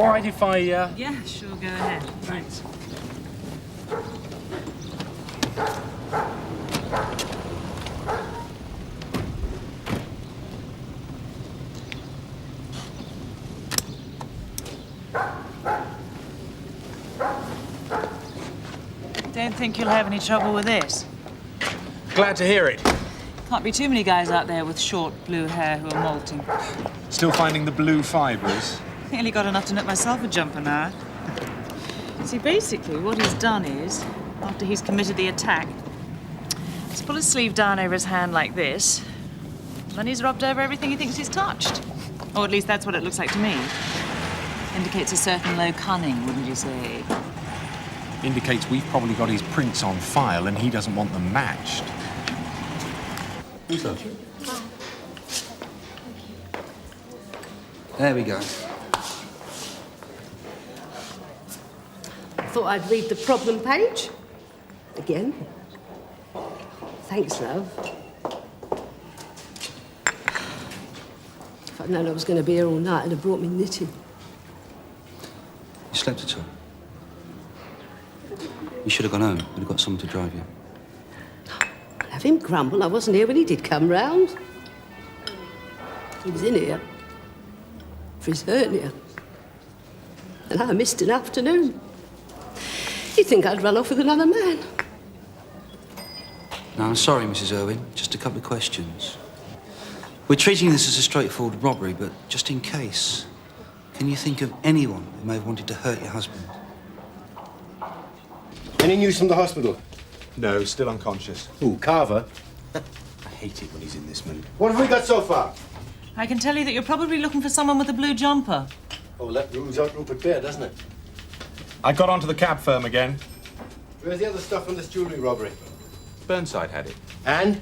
All right if I... Yeah, sure, go ahead. Thanks. Don't think you'll have any trouble with this. Glad to hear it. Can't be too many guys out there with short blue hair who are molting. Still finding the blue fibres? Nearly got enough to knit myself a jumper now. See, basically, what he's done is, after he's committed the attack, he's pulled his sleeve down over his hand like this, and then he's rubbed over everything he thinks he's touched. Or at least that's what it looks like to me. Indicates a certain low cunning, wouldn't you say? Indicates we've probably got his prints on file and he doesn't want them matched. Who's that? There we go. I thought I'd read the problem page. Again. Thanks, love. If I'd known I was going to be here all night, I'd have brought me knitting. You slept at all? You should have gone home. We'd have got someone to drive you. I'll have him grumble. I wasn't here when he did come round. He was in here for his hernia. And I missed an afternoon. He'd think I'd run off with another man. No, I'm sorry, Mrs. Irwin. Just a couple of questions. We're treating this as a straightforward robbery, but just in case, can you think of anyone who may have wanted to hurt your husband? Any news from the hospital? No, still unconscious. Ooh, Carver. I hate it when he's in this mood. What have we got so far? I can tell you that you're probably looking for someone with a blue jumper. Oh, that rules out Rupert Bear, doesn't it? I got onto the cab firm again. Where's the other stuff from this jewellery robbery? Burnside had it. And?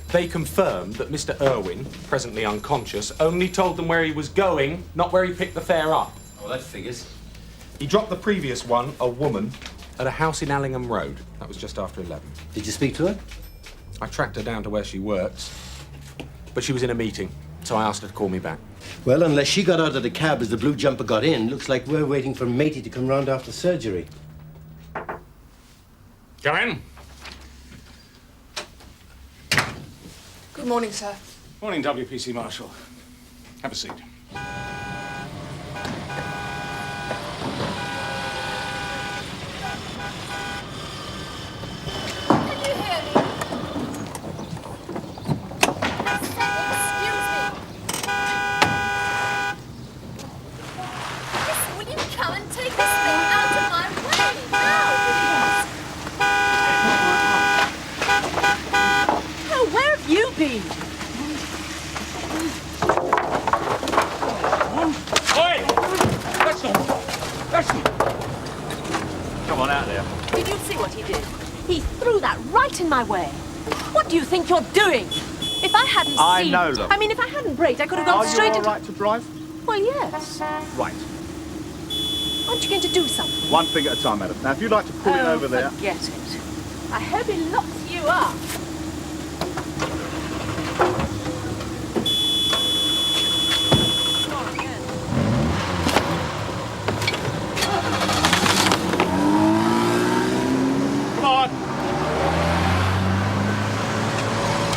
They confirmed that Mr. Irwin, presently unconscious, only told them where he was going, not where he picked the fare up. Oh, that figures. He dropped the previous one, a woman, at a house in Allingham Road. That was just after 11. Did you speak to her? I tracked her down to where she works, but she was in a meeting, so I asked her to call me back. Well, unless she got out of the cab as the blue jumper got in, looks like we're waiting for Matey to come round after surgery. Come in. Good morning, sir. Morning, WPC Marshal. Have a seat. My way. What do you think you're doing? If I hadn't seen... know them. I mean, if I hadn't braked, I could have gone straight into... Are you all right to drive? Well, yes. Right. Aren't you going to do something? One thing at a time, madam. Now, if you'd like to pull in over there... forget it. I hope he locks you up.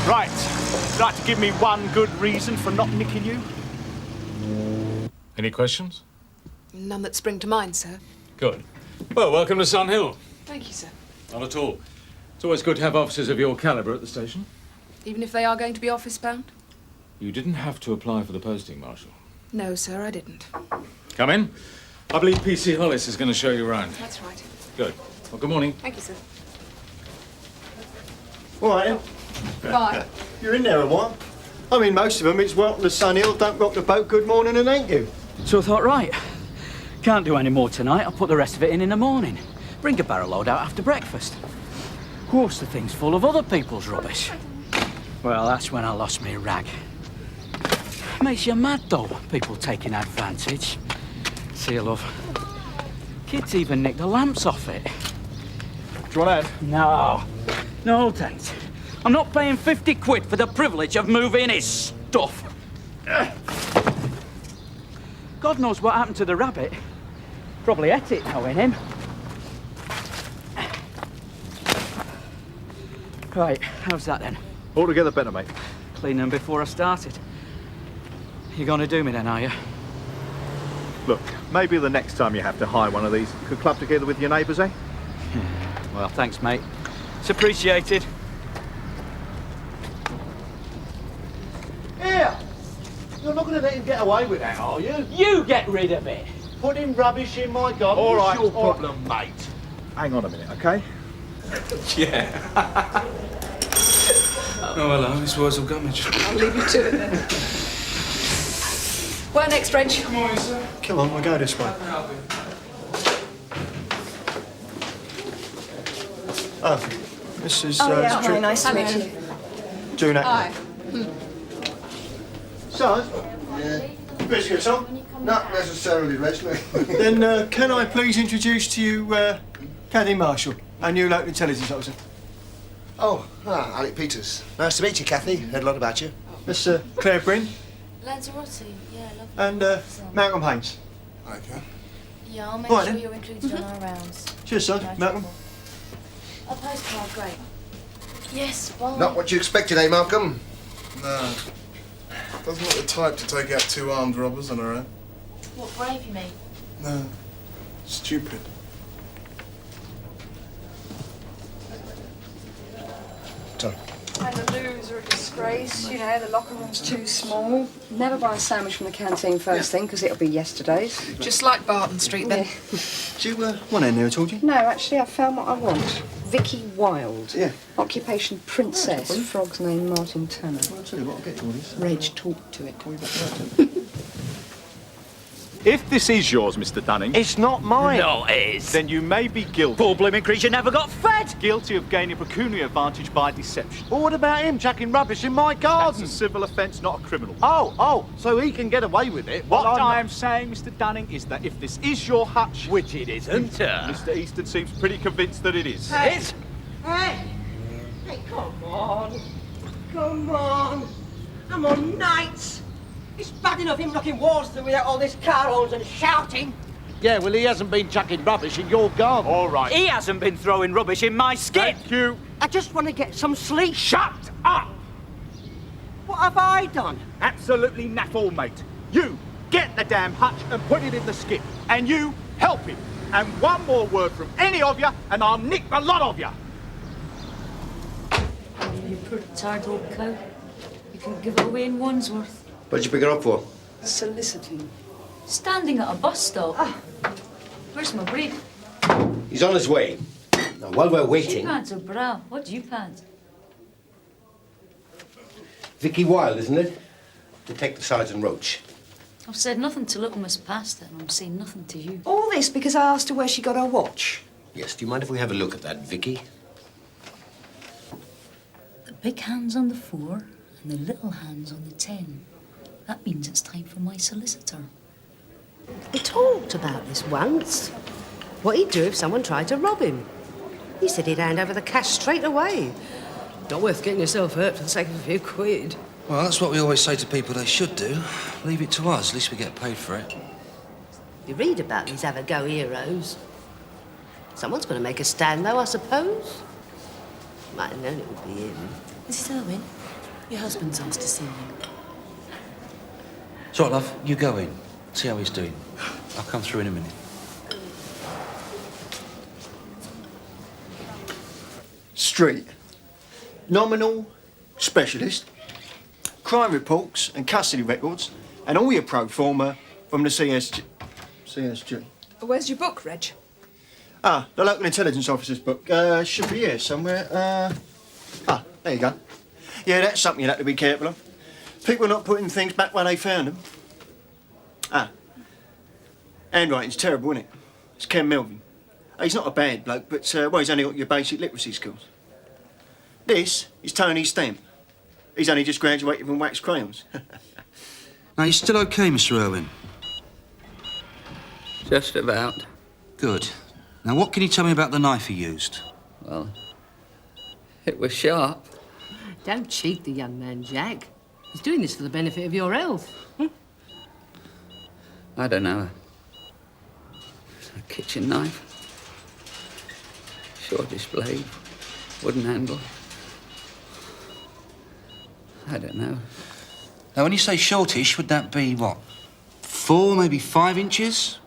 Right. Would you like to give me one good reason for not nicking you? Any questions? None that spring to mind, sir. Good. Well, welcome to Sun Hill. Thank you, sir. Not at all. It's always good to have officers of your calibre at the station. Even if they are going to be office-bound? You didn't have to apply for the posting, Marshal. No, sir, I didn't. Come in. I believe PC Hollis is going to show you around. That's right. Good. Well, good morning. Thank you, sir. All right, then. Bye. You're in there a while. I mean, most of them, it's welcome to Sun Hill, don't rock the boat, good morning, and thank you. So I thought, right, can't do any more tonight. I'll put the rest of it in the morning. Bring a barrel load out after breakfast. Of course, the thing's full of other people's rubbish. Well, that's when I lost me rag. Makes you mad, though, people taking advantage. See, love, kids even nick the lamps off it. Do you want that? No, thanks. I'm not paying 50 quid for the privilege of moving his stuff. God knows what happened to the rabbit. Probably ate it, knowing him. Right, how's that then? Altogether better, mate. Cleaner than before I started. You gonna do me then, are you? Look, maybe the next time you have to hire one of these, you could club together with your neighbours, eh? Well, thanks, mate. It's appreciated. Here! You're not going to let him get away with that, are you? You get rid of it! Putting rubbish in my garden. All What's right, your all problem, mate? Hang on a minute, okay? Yeah. Oh, hello, this was all gummage. I'll leave you to it then. Where next, Reg? Good morning, sir. Come on, we'll go this way. Oh, this is Hi, nice to meet you. June. Hi. So, biscuits on? Not necessarily, Leslie. Then can I please introduce to you Cathy Marshall, our new local intelligence officer. Oh, Alec Peters. Nice to meet you, Cathy. Heard a lot about you. That's Claire Bryn Lanzarote, yeah, lovely. and Malcolm Haynes. Okay. Yeah, I'll make Right, sure then. you're included on our rounds. Cheers, son. No Malcolm. trouble. A postcard, great. Yes, bye. Not what you expected, eh, Malcolm? No. Doesn't look the type to take out 2 armed robbers on her own. What brave you mean? No. Stupid. Sorry. And the loos are a disgrace, you know, the locker room's too small. Never buy a sandwich from the canteen first thing, because it'll be yesterday's. Just like Barton Street, then. Do you want in there at all, do you? No, actually, I found what I want. Vicky Wilde. Yeah. Occupation princess. Frog's name Martin Turner. Well, I'll tell you what, I'll get to all this. Reg, talk to it. If this is yours, Mr. Dunning... It's not mine. No, it is. Then you may be guilty. Poor blooming creature never got fed! Guilty of gaining pecuniary advantage by deception. Well, what about him chucking rubbish in my That's garden? a civil offence, not a criminal. Oh, so he can get away with it. What while I'm I not- am saying, Mr. Dunning, is that if this is your hutch... Which it isn't. Mr. Easton seems pretty convinced that it is. It's... Hey, come on. Come on. I'm on nights. It's bad enough him knocking walls through without all this car horns and shouting. Yeah, well, he hasn't been chucking rubbish in your garden. All right. He hasn't been throwing rubbish in my skip! Thank you. I just want to get some sleep. Shut up! What have I done? Absolutely naff all, mate. You get the damn hutch and put it in the skip. And you help him. And one more word from any of you, and I'll nick the lot of you. You poor tired old cow. You can give it away in Wandsworth. What did you pick her up for? Soliciting. Standing at a bus stop. Where's my brief? He's on his way. Now, while we're She waiting... pants or bra? What do you pants? Vicky Wilde, isn't it? Detective Sergeant Roach. I've said nothing to Little Miss Pasta, and I'm saying nothing to you. All this because I asked her where she got her watch. Yes, do you mind if we have a look at that, Vicky? The big hand's on the 4, and the little hand's on the 10. That means it's time for my solicitor. We talked about this once. What he'd do if someone tried to rob him. He said he'd hand over the cash straight away. Not worth getting yourself hurt for the sake of a few quid. Well, that's what we always say to people they should do. Leave it to us, at least we get paid for it. You read about these have-a-go heroes. Someone's got to make a stand, though, I suppose. Might have known it would be him. Mrs. Irwin, your husband's asked to see you. It's all right, love. You go in. See how he's doing. I'll come through in a minute. Street. Nominal specialist. Crime reports and custody records. And all your pro forma from the CSG. Where's your book, Reg? Ah, the local intelligence officer's book. Should be here somewhere. There you go. Yeah, that's something you'll have to be careful of. People not putting things back where they found them. Handwriting's terrible, isn't it? It's Ken Melvin. He's not a bad bloke, but, well, he's only got your basic literacy skills. This is Tony's stamp. He's only just graduated from wax crayons. Now, you still okay, Mr. Irwin? Just about. Good. Now, what can you tell me about the knife he used? Well, it was sharp. Don't cheat the young man, Jack. He's doing this for the benefit of your health. I don't know. A kitchen knife. Shortish blade. Wooden handle. I don't know. Now, when you say shortish, would that be, what, 4, maybe 5 inches?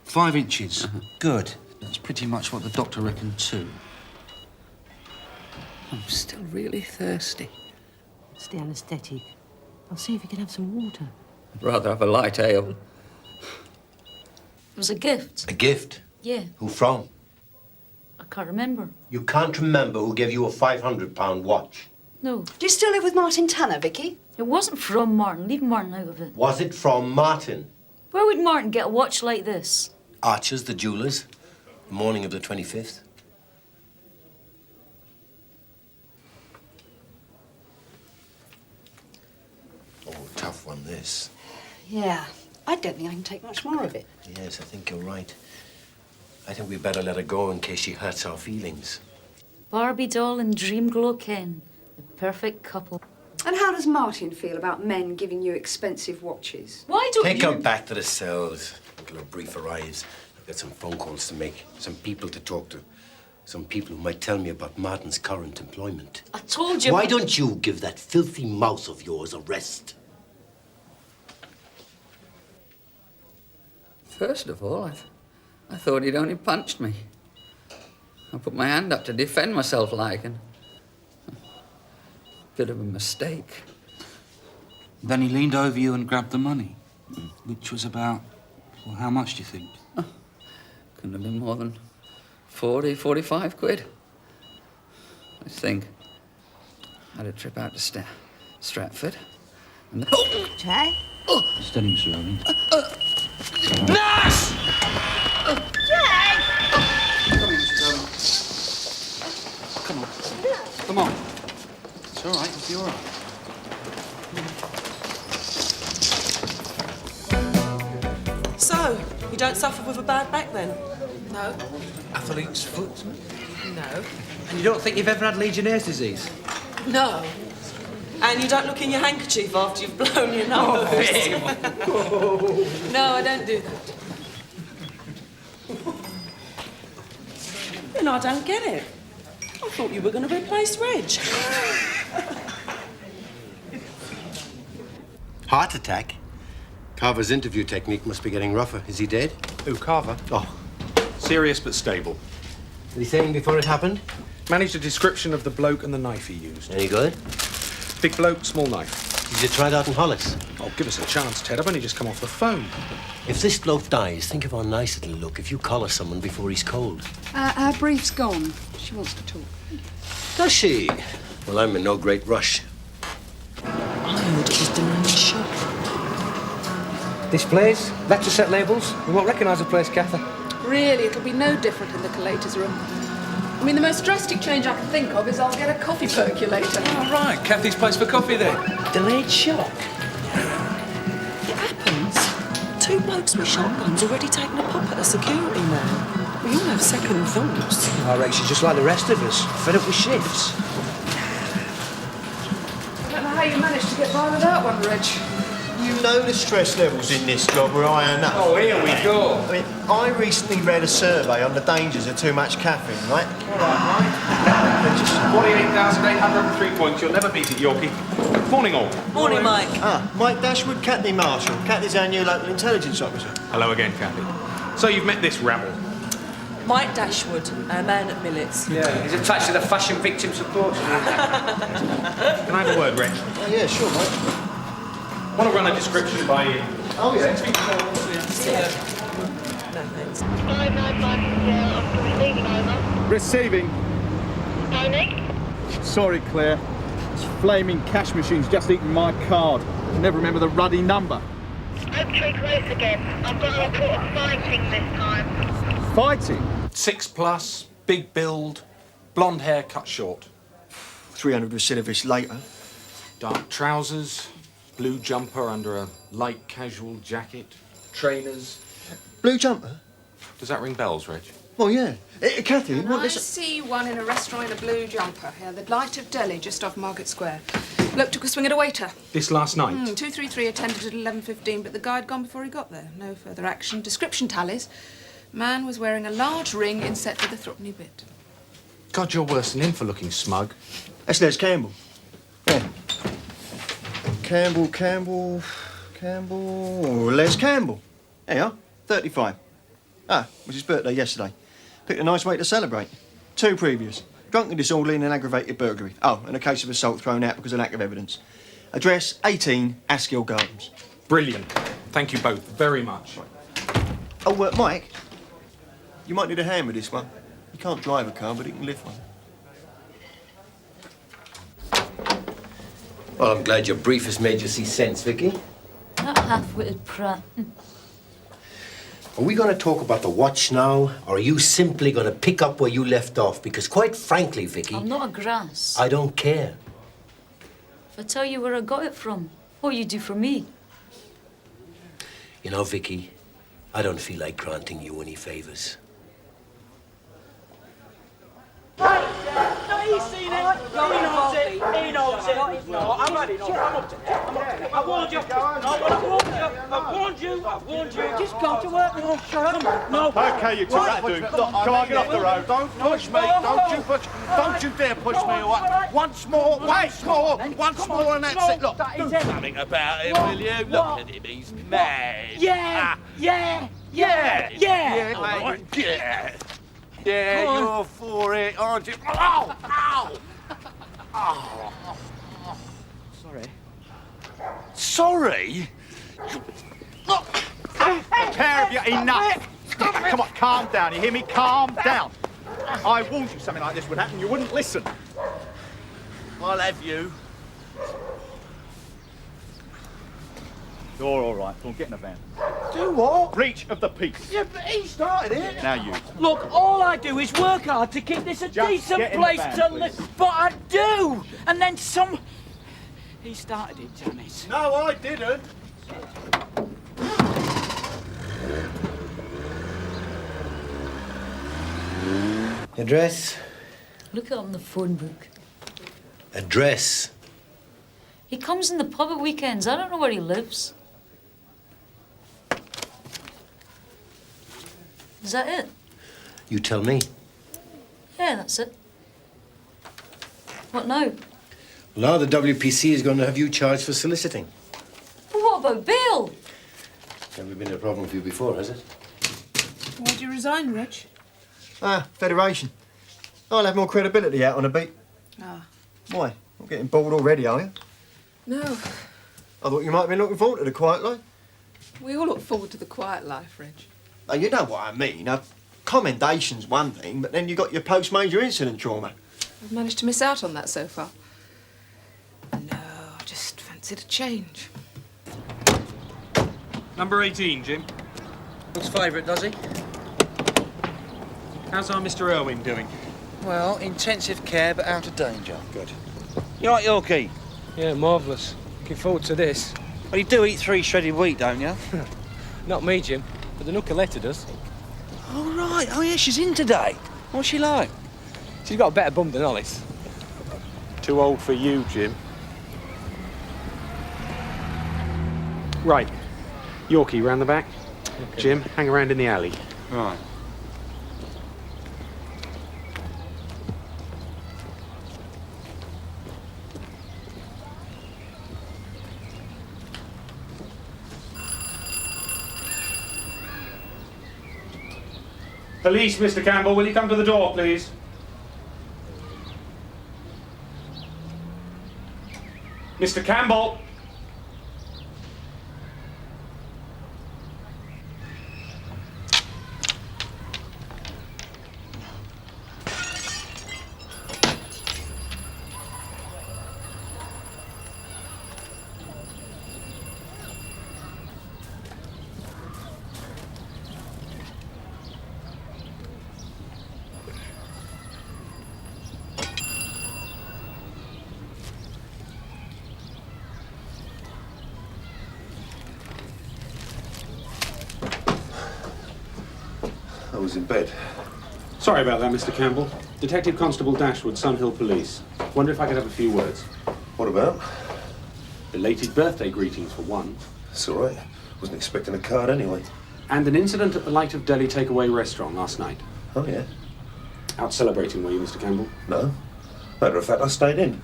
5 inches. Good. That's pretty much what the doctor reckoned, too. I'm still really thirsty. It's the anaesthetic. I'll see if you can have some water. I'd rather have a light ale. It was a gift. A gift? Yeah, Who from? I can't remember. You can't remember who gave you a £500 watch. No. Do you still live with Martin Tanner, Vicky? It wasn't from Martin. Leave Martin out of it. Was it from Martin? Where would Martin get a watch like this? Archer's, the jewellers. The morning of the 25th. Oh, tough one, this. Yeah. I don't think I can take much more of it. Yes, I think you're right. I think we'd better let her go in case she hurts our feelings. Barbie doll and Dreamglow Ken. The perfect couple. And how does Martin feel about men giving you expensive watches? Why don't Take you... her back to the cells until her brief arrives. I've got some phone calls to make, some people to talk to, some people who might tell me about Martin's current employment. I told you... Why don't you give that filthy mouse of yours a rest? First of all, I thought he'd only punched me. I put my hand up to defend myself like, and... Bit of a mistake. Then he leaned over you and grabbed the money, which was about, well, how much do you think? Oh, couldn't have been more than 40, 45 quid. I think. I had a trip out to Stratford, and... Oh! Jack? Oh! Steady him slowly. Nurse! Jack! Come on. Come on. It's all right. It'll be all right. So, you don't suffer with a bad back then? No. Athlete's foot? No. And you don't think you've ever had Legionnaire's disease? No. And you don't look in your handkerchief after you've blown your nose? No, I don't do that. Then I don't get it. I thought you were going to replace Reg. Heart attack? Carver's interview technique must be getting rougher. Is he dead? Who, Carver? Oh. Serious but stable. Did he say anything before it happened? Managed a description of the bloke and the knife he used. Any good? Big bloke, small knife. Did you try it out in Hollis? Oh, give us a chance, Ted. I've only just come off the phone. If this bloke dies, think of how nice it'll look if you collar someone before he's cold. Our brief's gone. She wants to talk. Does she? Well, I'm in no great rush. I heard it was delayed shop. This place? Lecture set labels? You won't recognise the place, Cather. Really, it'll be no different in the collator's room. I mean, the most drastic change I can think of is I'll get a coffee percolator. Oh, right. Kathy's place for coffee, then. Delayed shock. It happens. 2 blokes with shotguns already taking a pop at a security man. We all have second thoughts. I reckon she's just like the rest of us, fed up with shifts. I don't know how you managed to get by without one, Reg. You know the stress levels in this job are high enough. Oh, here we go. I mean, I recently read a survey on the dangers of too much caffeine, right? All right, right. Just 48,803 points. You'll never beat it, Yorkie. Morning, all. Morning, Mike. Ah, Mike Dashwood, Catney Marshall. Catney's our new local intelligence officer. Hello again, Kathy. So you've met this rabble. Mike Dashwood, our man at Millet's. Yeah, he's attached to the Fashion Victim Support. Can I have a word, Reg? Oh, yeah, sure, Mike. I want to run a description by you. Oh, yeah. No, thanks. 595 receiving. Tony? Sorry, Claire. This flaming cash machine's just eaten my card. I never remember the ruddy number. Oak Tree Close again. I've got a report of fighting this time. Fighting? 6+, big build, blonde hair cut short. 300 recidivists later. Dark trousers, blue jumper under a light casual jacket, trainers. Blue jumper? Does that ring bells, Reg? Oh, yeah. Kathy, And what I this... see one in a restaurant in a blue jumper. Yeah, the Light of Delhi, just off Market Square. Bloke took a swing at a waiter. This last night? 233 attended at 11:15, but the guy had gone before he got there. No further action. Description tallies. Man was wearing a large ring inset with a threepenny bit. God, you're worse than him for looking smug. That's Les Campbell. Yeah. Campbell... Les Campbell. There you are, 35. Ah, it was his birthday yesterday. Picked a nice way to celebrate. 2 previous. Drunken disorderly and an aggravated burglary. Oh, and a case of assault thrown out because of lack of evidence. Address 18 Askill Gardens. Brilliant. Thank you both very much. Oh, Mike, you might need a hand with this one. He can't drive a car, but he can lift one. Well, I'm glad your brief has made you see sense, Vicky. That half-witted prat. Are we going to talk about the watch now, or are you simply going to pick up where you left off? Because quite frankly, Vicky... I'm not a grass. I don't care. If I tell you where I got it from, what you do for me? You know, Vicky, I don't feel like granting you any favours. He's seen it. He knows it. No, I'm ready. No, I'm up to it. I warned you. I warned you. Just go to work. No, shut up. No. Okay, you two, that do. Come on, get off the road. Don't push me. Don't you dare push me away. Once more, and that's it. Look, do something about it, will you? Look at him, he's mad. Yeah. Yeah, you're for it, aren't you? Ow! Oh. Sorry? Look! The pair of you, enough! Come on, calm down, you hear me? Calm down. I warned you something like this would happen, you wouldn't listen. I'll have you. You're all right, go on, get in the van. Do what? Breach of the peace. Yeah, but he started it. Now you. Look, all I do is work hard to keep this a decent get in the place van, to please. live. But I do. And then some... He started it, Janice. No, I didn't. Address? Look it up in the phone book. Address? He comes in the pub at weekends. I don't know where he lives. Is that it? You tell me. Yeah, that's it. What now? Well, now the WPC is going to have you charged for soliciting. But what about bail? Never been a problem for you before, has it? Why'd you resign, Rich? Federation. I'll have more credibility out on a beat. Ah. Why? Not getting bored already, are you? No. I thought you might have been looking forward to the quiet life. We all look forward to the quiet life, Reg. Now, you know what I mean. Commendation's one thing, but then you got your post-major incident trauma. I've managed to miss out on that so far. No, I just fancied a change. Number 18, Jim. Looks favourite, does he? How's our Mr. Irwin doing? Well, intensive care, but out of danger. Good. You like Yorkie? Yeah, marvellous. Looking forward to this. Well, you do eat 3 shredded wheat, don't you? Not me, Jim, but the Nucaletta does. Oh, right. Oh, yeah, she's in today. What's she like? She's got a better bum than Ellis. Too old for you, Jim. Right. Yorkie, round the back. Okay. Jim, hang around in the alley. Right. Police, Mr. Campbell, will you come to the door, please? Mr. Campbell! I was in bed. Sorry about that, Mr. Campbell. Detective Constable Dashwood, Sunhill Police. Wonder if I could have a few words. What about? Belated birthday greetings, for one. It's all right. Wasn't expecting a card anyway. And an incident at the Light of Delhi takeaway restaurant last night. Oh, yeah? Out celebrating, were you, Mr. Campbell? No. Matter of fact, I stayed in.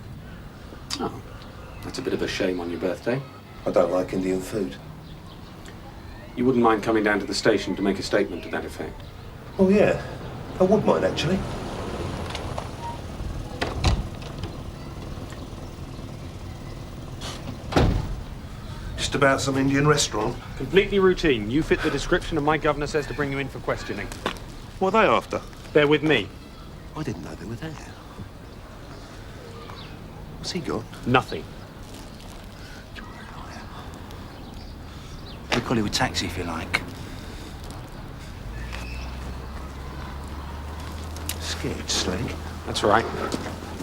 Oh, that's a bit of a shame on your birthday. I don't like Indian food. You wouldn't mind coming down to the station to make a statement to that effect? Oh, yeah. I would mind, actually. Just about some Indian restaurant. Completely routine. You fit the description and my governor says to bring you in for questioning. What are they after? Bear with me. I didn't know they were there. What's he got? Nothing. We'll call you a taxi if you like. Scared, Slag? That's right.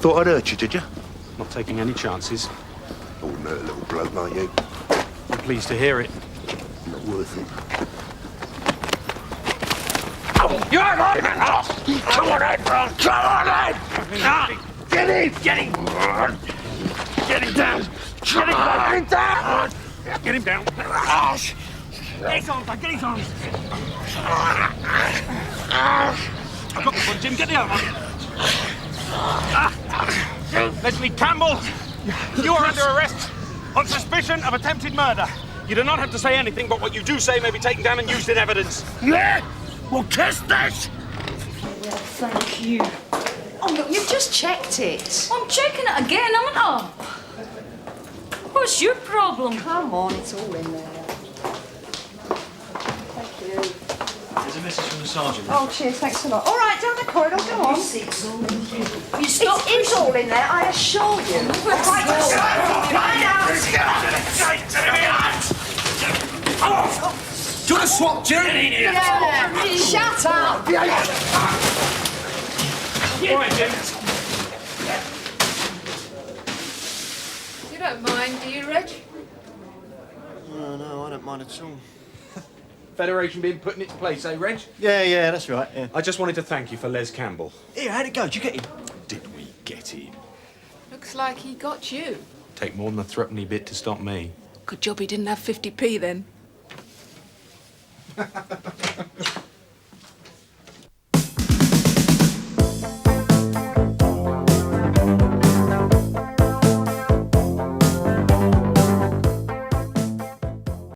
Thought I'd hurt you, did you? Not taking any chances. I wouldn't hurt a little bloke like you. I'm pleased to hear it. Not worth it. You're not even off! Come on in! Come on in! Get in! Get him! Get him down! Get him down! Get him down. Get his arms, get his arms! I've got this one, Jim. Get the other one. Leslie Campbell, you are under arrest on suspicion of attempted murder. You do not have to say anything, but what you do say may be taken down and used in evidence. Yeah? Well, kiss this! Well, thank you. Oh, look, you've just checked it. I'm checking it again, haven't I? What's your problem? Come on, it's all in there. Thank you. There's a message from the sergeant. Oh, cheers, thanks a lot. All right, down the corridor, go on. It's all in here. You stop. It's all in there, I assure you. Right now. Do you want to swap, Jerry? Get out there. Shut up. All right, Jim. You don't mind, do you, Reg? No, I don't mind at all. Federation being put in its place, eh, Reg? Yeah, that's right, yeah. I just wanted to thank you for Les Campbell. Here, how'd it go? Did you get him? Did we get him? Looks like he got you. Take more than a threepenny bit to stop me. Good job he didn't have 50p then.